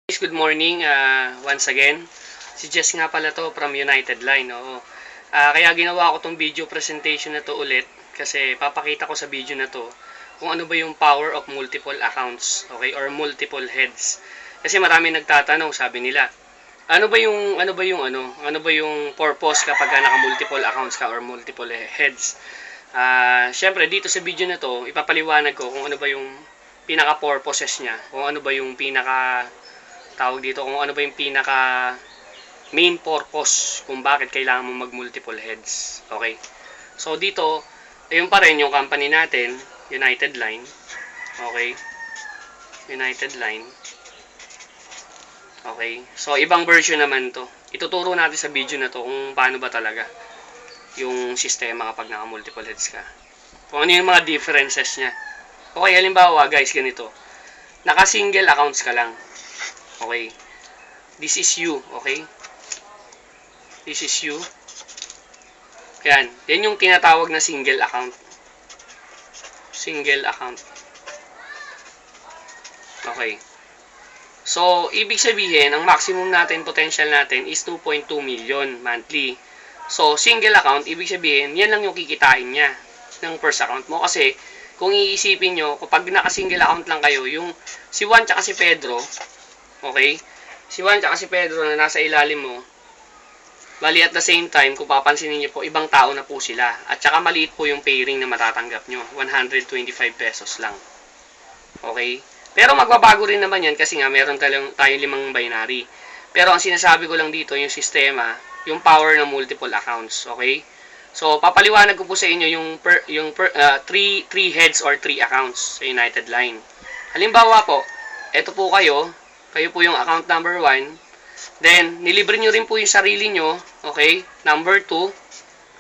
Good morning once again. Si Jess nga pala to from United Line. Oo. Kaya ginawa ko tong video presentation na to ulit kasi papakita ko sa video na to kung ano ba yung power of multiple accounts, okay, or multiple heads. Kasi marami nagtatanong, sabi nila, ano ba yung purpose kapag naka-multiple accounts ka or multiple heads? Syempre dito sa video na to, ipapaliwanag ko kung ano ba yung pinaka-purposes niya, kung ano ba yung kung ano ba yung pinaka main purpose kung bakit kailangan mo mag-multiple heads. Okay? So dito, ayun pa rin yung company natin, United Line. Okay? United Line. Okay? So ibang version naman to. Ituturo natin sa video na to kung paano ba talaga yung sistema kapag naka-multiple heads ka. Kung ano yung mga differences niya. Okay, halimbawa guys, ganito. Naka-single accounts ka lang. Okay. This is you, okay? This is you. Yan. Yan yung tinatawag na single account. Single account. Okay. So, ibig sabihin, ang maximum natin, potential natin is 2.2 million monthly. So, single account, ibig sabihin, yan lang yung kikitain niya ng first account mo. Kasi, kung iisipin nyo, kapag naka-single account lang kayo, yung si Juan tsaka si Pedro, okay? Si Juan at si Pedro na nasa ilalim mo, bali at the same time, kung papansinin niyo po, ibang tao na po sila. At saka maliit po yung pairing na matatanggap nyo. 125 pesos lang. Okay? Pero magbabago rin naman yan kasi nga meron tayong 5 binary. Pero ang sinasabi ko lang dito, yung sistema, yung power ng multiple accounts. Okay? So, papaliwanag ko po sa inyo yung 3 heads or 3 accounts sa United Line. Halimbawa po, eto po kayo po yung account number 1, then nilibre nyo rin po yung sarili nyo, okay, number 2,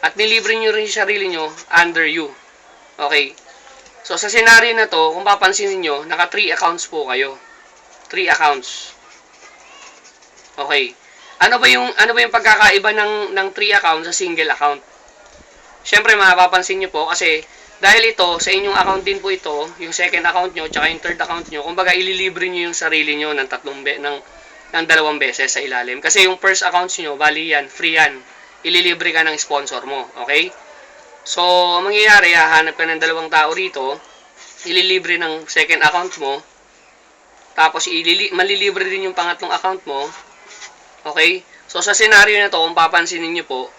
at nilibre nyo rin yung sarili nyo under you, okay. So sa scenario na to, kung papansin niyo, naka 3 accounts po kayo, 3 accounts, okay. Ano ba yung pagkakaiba ng 3 accounts sa single account? Syempre mapapansin nyo po kasi dahil ito, sa inyong account din po ito, yung second account nyo, tsaka yung third account nyo, kumbaga ililibre nyo yung sarili nyo ng dalawang beses sa ilalim. Kasi yung first accounts nyo, bali yan, free yan. Ililibre ka ng sponsor mo, okay? So, mangyayari, hahanap ka ng dalawang tao rito, ililibre ng second account mo, tapos malilibre din yung pangatlong account mo, okay? So, sa scenario na to, kung papansinin nyo po,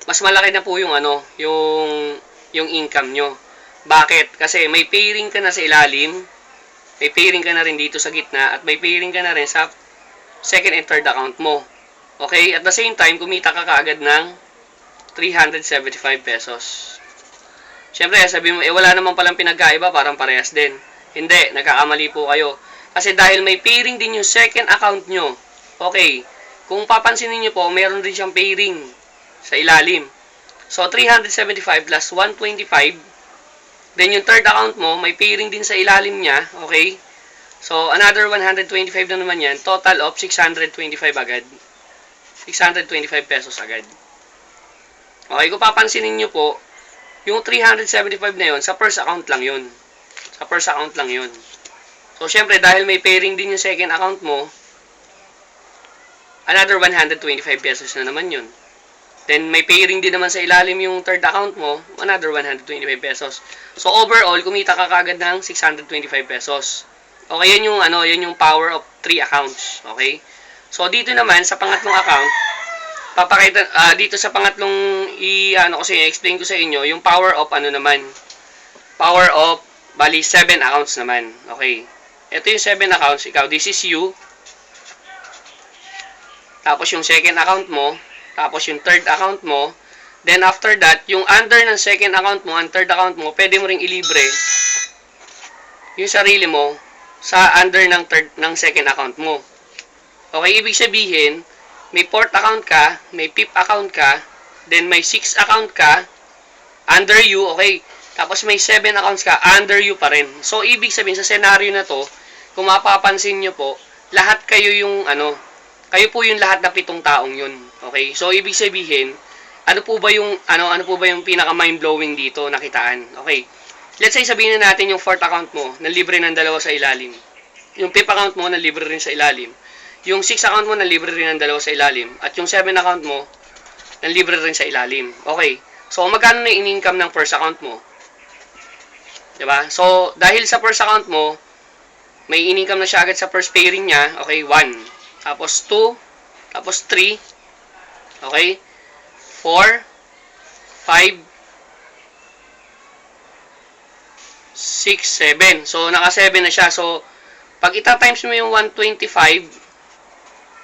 mas malaki na po yung yung income nyo. Bakit? Kasi may pairing ka na sa ilalim, may pairing ka na rin dito sa gitna, at may pairing ka na rin sa second and third account mo. Okay? At the same time, kumita ka kaagad ng 375 pesos. Siyempre, sabi mo, wala naman palang pinagkaiba, parang parehas din. Hindi, nagkakamali po kayo. Kasi dahil may pairing din yung second account nyo, okay, kung papansinin nyo po, meron din siyang pairing sa ilalim. So, 375 plus 125. Then, yung third account mo, may pairing din sa ilalim niya. Okay? So, another 125 na naman yan. Total of 625 agad. 625 pesos agad. Okay? Kung papansinin nyo po, yung 375 na yun, sa first account lang yun. Sa first account lang yun. So, syempre, dahil may pairing din yung second account mo, another 125 pesos na naman yun. Then, may pairing din naman sa ilalim yung third account mo, another 125 pesos. So, overall, kumita ka kagad ng 625 pesos. Okay, yan yung power of 3 accounts. Okay? So, dito naman, sa pangatlong account, dito sa pangatlong, explain ko sa inyo, yung power of, power of, bali, 7 accounts naman. Okay? Ito yung 7 accounts, this is you. Tapos, yung second account mo, tapos yung third account mo, then after that, yung under ng second account mo and third account mo, pwede mo ring ilibre yung sarili mo sa under ng second account mo. Okay, ibig sabihin, may fourth account ka, may fifth account ka, then may sixth account ka, under you, okay, tapos may 7 accounts ka, under you pa rin. So, ibig sabihin, sa scenario na to, kung mapapansin nyo po, lahat kayo yung, kayo po yung lahat na 7 taong yun. Okay? So, ibig sabihin, ano po ba yung pinaka mind-blowing dito nakitaan? Okay. Let's say, sabihin na natin yung fourth account mo, na libre ng dalawa sa ilalim. Yung fifth account mo, na libre rin sa ilalim. yung 6 account mo, nanlibre rin ng dalawa sa ilalim. At yung 7 account mo, nanlibre rin sa ilalim. Okay. So, magkano na in-income ng first account mo? Diba? So, dahil sa first account mo, may in-income na siya agad sa first pairing niya. Okay, 1. Tapos 2. Tapos 3. Okay? 4. 5. 6, 7. So, naka 7 na siya. So, pag ita-times mo yung 125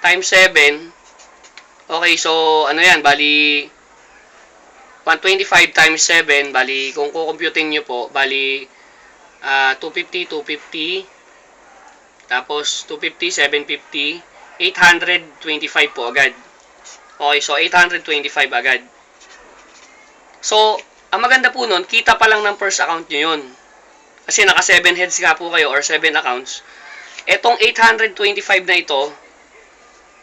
times 7, okay, so, ano yan, bali, 125 times 7, bali, kung kukomputin nyo po, bali, 250, 250, tapos 250, 750, 825 po agad. Okay, so 825 agad. So, ang maganda po nun, kita pa lang ng first account nyo yun. Kasi naka 7 heads nga po kayo or 7 accounts. Etong 825 na ito,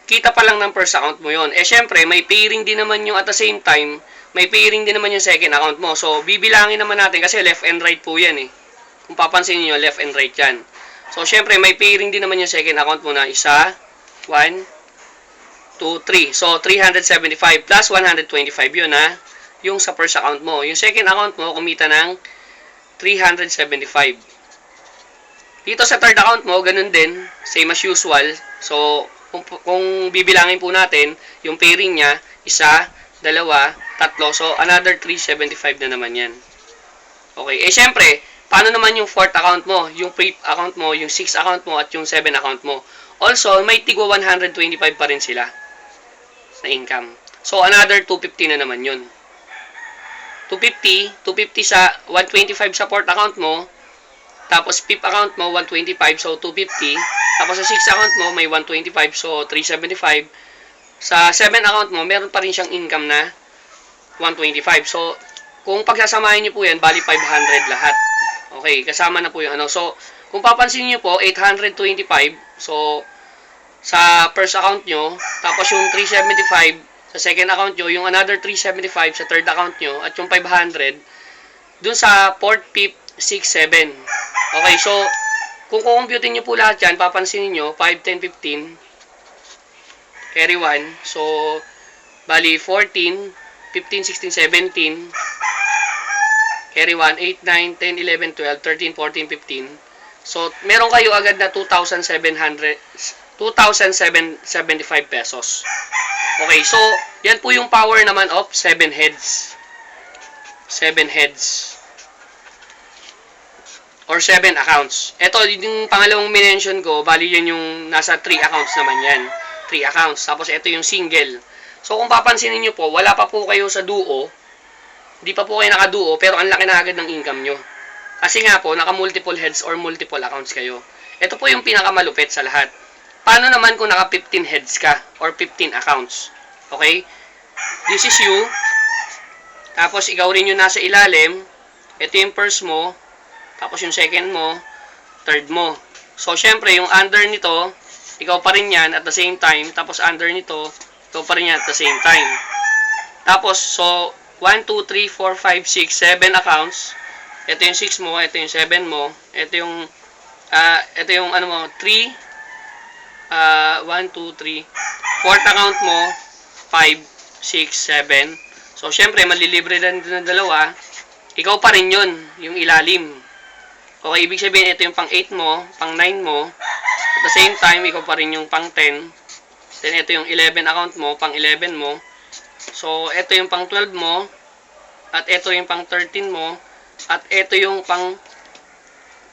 kita pa lang ng first account mo yun. Eh, syempre, may pairing din naman yung at the same time, may pairing din naman yung second account mo. So, bibilangin naman natin kasi left and right po yan eh. Kung papansin niyo, left and right yan. So, syempre, may pairing din naman yung second account mo na isa, 1, 2, 3. So, 375 plus 125 yun ha. Yung sa first account mo. Yung second account mo, kumita ng 375. Dito sa third account mo, ganun din. Same as usual. So, kung bibilangin po natin, yung pairing niya, isa, dalawa, tatlo. So, another 375 na naman yan. Okay. Eh, syempre, paano naman yung fourth account mo, yung fifth account mo, yung sixth account mo, at yung 7 account mo? Also, may tigwa 125 pa rin sila na income. So, another 250 na naman yun. 250 sa 125 sa fourth account mo, tapos fifth account mo, 125, so 250. Tapos sa sixth account mo, may 125, so 375. Sa 7 account mo, meron pa rin siyang income na 125. So, kung pagsasamahin niyo po yan, bali 500 lahat. Okay, kasama na po yung ano. So, kung papansin niyo po, 825. So, sa first account nyo, tapos yung 375 sa second account nyo, yung another 375 sa third account nyo, at yung 500 dun sa 4th, 5th, 6th, 7. Okay, so, kung kukumputin nyo po lahat yan, papansin nyo, 5, 10, 15, carry 1. So, bali 14, 15, 16, 17, carry 1, 8, 9, 10, 11, 12, 13, 14, 15. So, meron kayo agad na 2,775 pesos. Okay, so, yan po yung power naman of 7 heads. 7 heads. Or 7 accounts. Ito, yung pangalawang minention ko, bali yan yung nasa 3 accounts naman yan. 3 accounts. Tapos, ito yung single. So, kung papansinin nyo po, wala pa po kayo sa duo. Hindi pa po kayo naka-duo, pero ang laki na agad ng income nyo. Kasi nga po, naka-multiple heads or multiple accounts kayo. Ito po yung pinakamalupit sa lahat. Paano naman kung naka-15 heads ka or 15 accounts? Okay? This is you. Tapos, ikaw rin yung nasa ilalim. Ito yung first mo. Tapos, yung second mo. Third mo. So, syempre, yung under nito, ikaw pa rin yan at the same time. Tapos, under nito, ikaw pa rin yan at the same time. Tapos, so, 1, 2, 3, 4, 5, 6, 7 accounts. Ito yung 6 mo. Ito yung 7 mo. Ito yung ano mo, 3, 1, 2, 3. Fourth account mo, 5, 6, 7. So, syempre, malilibre din ng dalawa. Ikaw pa rin yun, yung ilalim. Okay, ibig sabihin, ito yung pang 8 mo, pang 9 mo. At the same time, ikaw pa rin yung pang 10. Then, ito yung 11 account mo, pang 11 mo. So, ito yung pang 12 mo. At ito yung pang 13 mo. At ito yung pang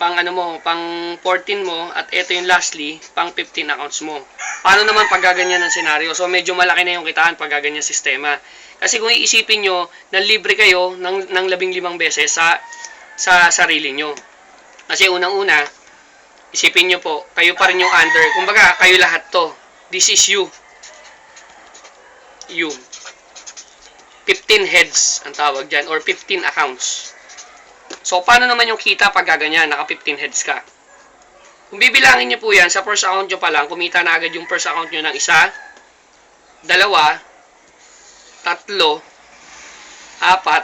14 mo. At ito yung lastly, pang 15 accounts mo. Paano naman pag gaganyan ng senaryo? So, medyo malaki na yung kitaan pag gaganyan sistema. Kasi kung iisipin nyo, libre kayo ng 15 beses sa sarili nyo. Kasi unang-una, isipin nyo po, kayo pa rin yung under. Kumbaga, kayo lahat to. This is you. You. 15 heads ang tawag dyan, or 15 accounts. So, paano naman yung kita pag gaganyan, naka 15 heads ka? Kung bibilangin nyo po yan, sa first account nyo pa lang, kumita na agad yung first account nyo ng isa, dalawa, tatlo, apat,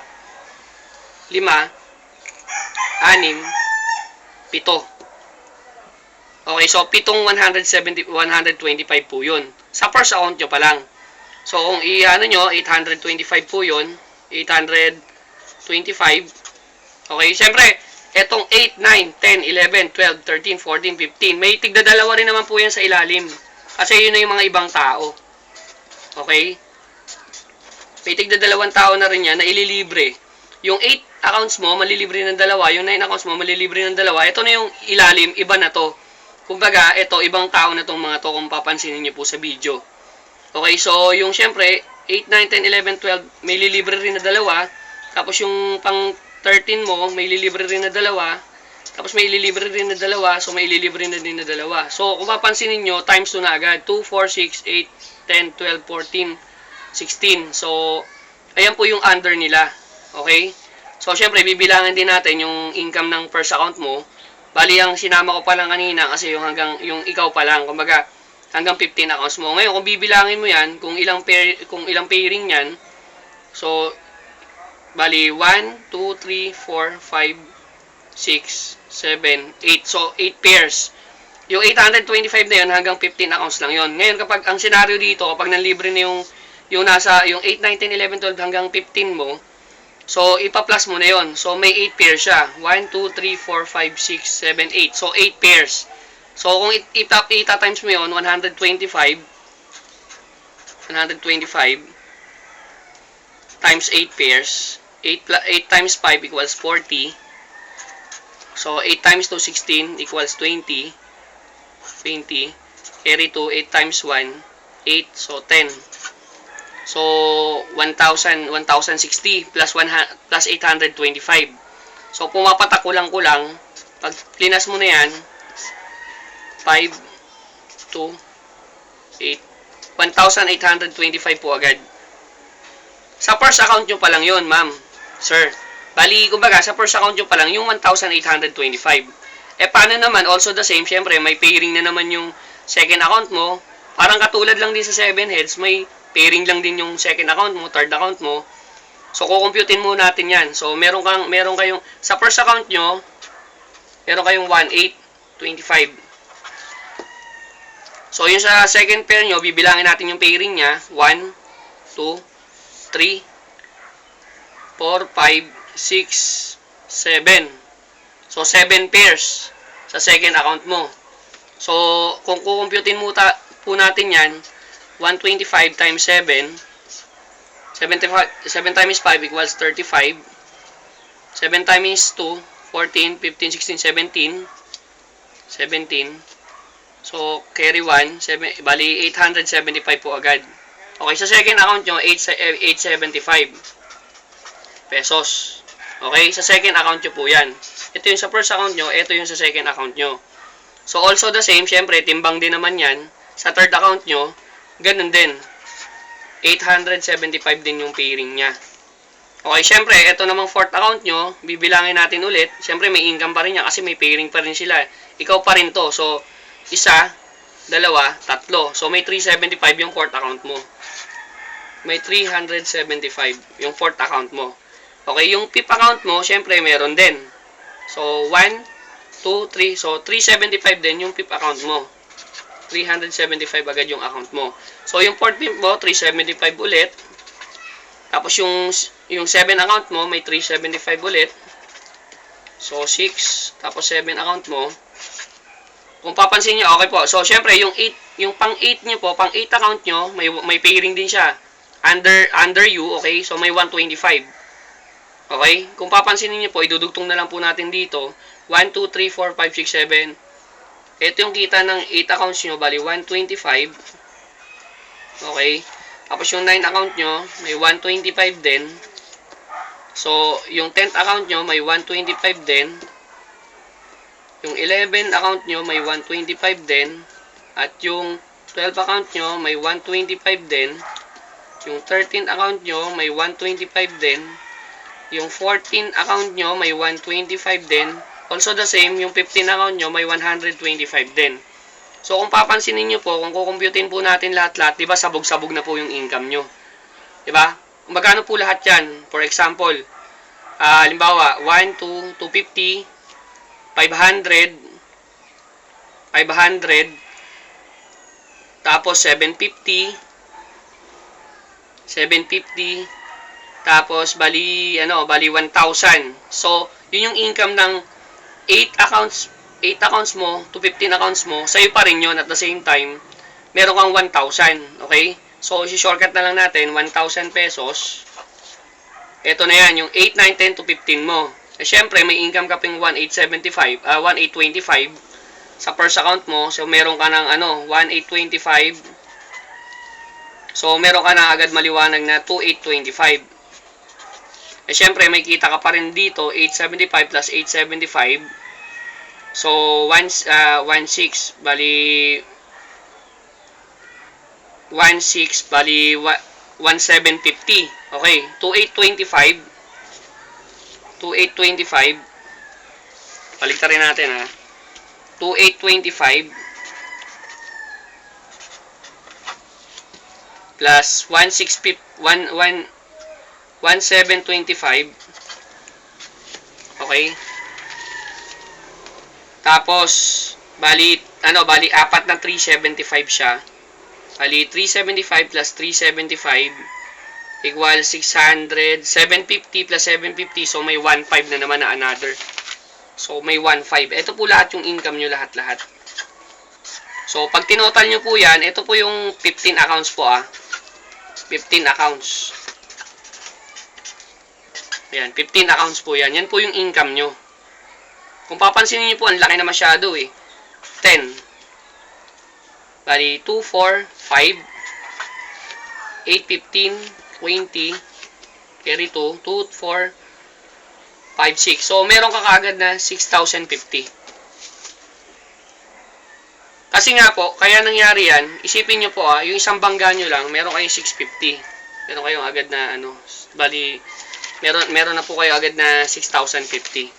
5, 6, 7. Okay, so pitong 125 po yun. Sa first account nyo pa lang. So, kung i-ano nyo, 825 po yun. 825. Okay, syempre, etong 8, 9, 10, 11, 12, 13, 14, 15. May tigdadalawa rin naman po yan sa ilalim. Kasi yun na yung mga ibang tao. Okay? May tigdadalawang tao na rin yan na ililibre. Yung 8 accounts mo, malilibre ng dalawa. Yung 9 accounts mo, malilibre ng dalawa. Ito na yung ilalim, iba na to. Kumbaga, ito, ibang tao na tong mga to kung papansinin nyo po sa video. Okay, so yung syempre, 8, 9, 10, 11, 12, may lilibre rin na dalawa. Tapos yung pang 13 mo, may lilibre rin na dalawa. Tapos may lilibre rin na dalawa. So may lilibre na din na dalawa. So kung papansinin nyo, times 2 na agad. 2, 4, 6, 8, 10, 12, 14, 16. So, ayan po yung under nila. Okay? So, syempre, bibilangan din natin yung income ng first account mo. Bali, ang sinama ko pa lang kanina kasi yung hanggang, yung ikaw pa lang. Kumbaga, hanggang 15 accounts mo. Ngayon, kung bibilangin mo yan, kung ilang pairing yan, so, bali, 1, 2, 3, 4, 5, 6, 7, 8. So, 8 pairs. Yung 825 na yun, hanggang 15 accounts lang yun. Ngayon, kapag ang scenario dito, kapag nanlibre na yung nasa, yung 8, 9, 10, 11, 12 hanggang 15 mo, so, ipa-plus mo na yun. So, may 8 pairs siya. 1, 2, 3, 4, 5, 6, 7, 8. So, 8 pairs. So, kung ita-times mo yun, 125 times 8 pairs, 8 times 5 equals 40. So, 8 times 2, 16 equals 20. 20. Carry 2, 8 times 1, 8. So, 10. So, 1,060 plus 825. So, pumapatak kulang-kulang. Pag klinas mo na yan, 5, 2, 8, 1,825 po agad. Sa first account nyo pa lang yun, ma'am, sir. Bali, kumbaga, sa first account nyo pa lang, yung 1,825. Eh, paano naman, also the same, syempre, may pairing na naman yung second account mo. Parang katulad lang din sa 7 heads, may pairing lang din yung second account mo, third account mo. So, kukumputin mo natin yan. So, meron kayong, sa first account nyo, meron kayong 1,825. So, yung sa second pair nyo, bibilangin natin yung pairing niya. 1, 2, 3, 4, 5, 6, 7. So, 7 pairs sa second account mo. So, kung kukumputin mo po natin yan, 125 times 7, 7 times 5 equals 35. 7 times 2, 14, 15, 16, 17. 17. So, carry 1, bali 875 po agad. Okay, sa second account nyo, 875 pesos. Okay, sa second account nyo po yan. Ito yung sa first account nyo, ito yung sa second account nyo. So, also the same, syempre, timbang din naman yan. Sa third account nyo, ganun din. 875 din yung pairing niya. Okay, syempre, ito namang fourth account nyo, bibilangin natin ulit. Syempre, may income pa rin niya kasi may pairing pa rin sila. Ikaw pa rin to. So, isa, dalawa, tatlo. So, may 375 yung fourth account mo. May 375 yung fourth account mo. Okay, yung fifth account mo, syempre, meron din. So, 1, 2, 3. So, 375 din yung fifth account mo. 375 agad yung account mo. So, yung fourth pimp mo, 375 ulit. Tapos, yung 7 account mo, may 375 ulit. So, 6. Tapos, 7 account mo. Kung papansin nyo, okay po. So, syempre, yung pang 8 nyo po, pang 8 account nyo, may pairing din siya. Under you, okay? So, may 125. Okay? Kung papansinin nyo po, idudugtong na lang po natin dito. 1, 2, 3, 4, 5, 6, 7. Ito yung kita ng 8 accounts nyo, bali 125. Okay? Tapos yung 9 account nyo, may 125 din. So, yung 10th account nyo, may 125 din. Yung 11 account nyo, may 125 din. At yung 12 account nyo, may 125 din. Yung 13 account nyo, may 125 din. Yung 14 account nyo, may 125 din. Also the same, yung 15 account nyo, may 125 din. So, kung papansinin nyo po, kung kukumputin po natin lahat-lahat, di ba, sabog-sabog na po yung income nyo. Di ba? Kung magkano po lahat yan? For example, halimbawa, 1, 2, 250, 500, 500, tapos 750, tapos bali 1,000. So, yun yung income ng 8 accounts mo to 15 accounts mo, sa'yo pa rin yun. At the same time, meron kang 1,000. Okay? So, shortcut na lang natin, 1,000 pesos. Ito na yan, yung 8, 9, 10 to 15 mo. Eh, syempre, may income ka ping 1,825 sa first account mo. So, meron ka ng 1,825. So, meron ka na agad maliwanag na 2,825. Eh, syempre, may kita ka pa rin dito, 875 plus 875. So, 1,600, bali 1,750. Okay, 2,825. Paligtarin natin ha. 2,825 plus 1,725. Okay? Tapos, bali apat na 375 siya. Bali, 375 plus 375 equal 600, 750 plus 750, so may 1,500 na naman na another. So, may 1,500. Ito po lahat yung income nyo, lahat-lahat. So, pag tinotal nyo po yan, ito po yung 15 accounts po 15 accounts. Ayan, 15 accounts po yan. Yan po yung income nyo. Kung papansinin nyo po, ang laki na masyado 10. Bali, 2, 4, 5, 8, 15, 20, carry 2, 2, 4, 5, 6. So, meron ka kaagad na 6,050. Kasi nga po, kaya nangyari yan, isipin nyo po yung isang bangga nyo lang, meron kayong 650. Meron kayong agad na bali, meron na po kayo agad na 6,050.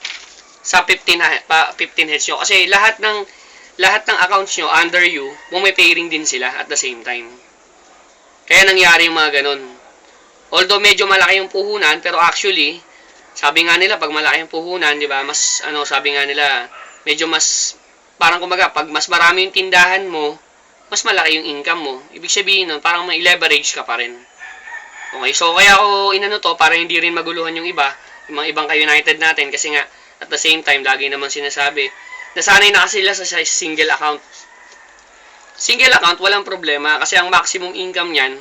Sa 15 heads nyo. Kasi lahat ng accounts nyo under you, may pairing din sila at the same time. Kaya nangyari yung mga ganun. Although medyo malaki yung puhunan, pero actually, sabi nga nila, pag malaki yung puhunan, di ba, mas, sabi nga nila, medyo mas, parang kumbaga, pag mas marami yung tindahan mo, mas malaki yung income mo. Ibig sabihin nun, parang may leverage ka pa rin. Okay, so kaya ako to, para hindi rin maguluhan yung iba, yung mga ibang ka-United natin, kasi nga, at the same time, lagi naman sinasabi, nasanay na kasi sila sa single account. Single account, walang problema, kasi ang maximum income niyan,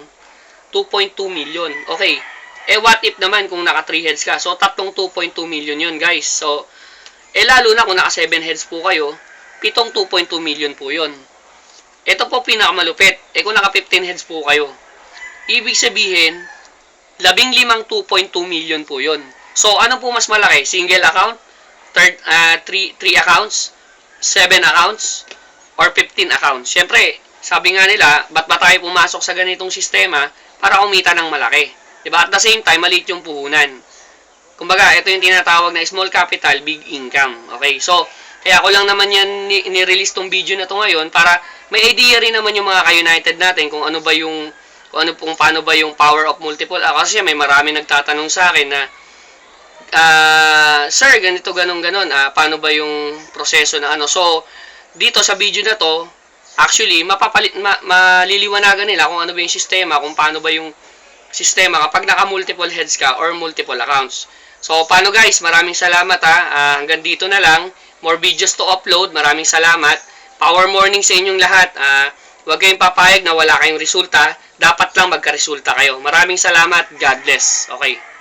2.2 million. Okay. Eh, what if naman kung naka 3 heads ka? So, tatlong 2.2 million yun, guys. So, lalo na kung naka 7 heads po kayo, 7 2.2 million po yun. Ito po pinakamalupit. Kung naka 15 heads po kayo, ibig sabihin, 15 2.2 million po yun. So, ano po mas malaki? Single account? 3 accounts? 7 accounts? Or 15 accounts? Siyempre, sabi nga nila, ba't ba tayo pumasok sa ganitong sistema para kumita ng malaki? Diba? At the same time, maliit yung puhunan. Kumbaga, ito yung tinatawag na small capital, big income. Okay? So, kaya ko lang naman yan ni-release tong video na to ngayon para may idea rin naman yung mga ka-United natin kung paano ba yung power of multiple. Kasi may marami nagtatanong sa akin na sir, ganito, ganon. Paano ba yung proseso na So, dito sa video na to, actually, maliliwanagan nila kung ano ba yung sistema, kung paano ba yung sistema kapag naka-multiple heads ka or multiple accounts. So, paano guys? Maraming salamat hanggang dito na lang. More videos to upload. Maraming salamat. Power morning sa inyong lahat. Huwag kayong papayag na wala kayong resulta. Dapat lang magka-resulta kayo. Maraming salamat. God bless. Okay.